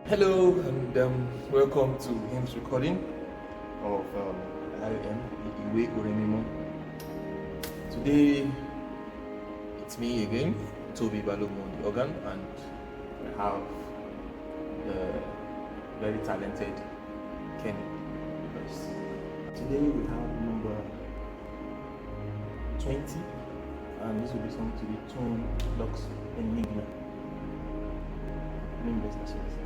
Hello and welcome to Hymns recording of IM Iwe Oremimo. Today it's me again, Toby Balomo on the organ, and I have the very talented Kenny with us. Today we have number 20, and this will be sung to the tune Lux Enigma. English, that's what it is.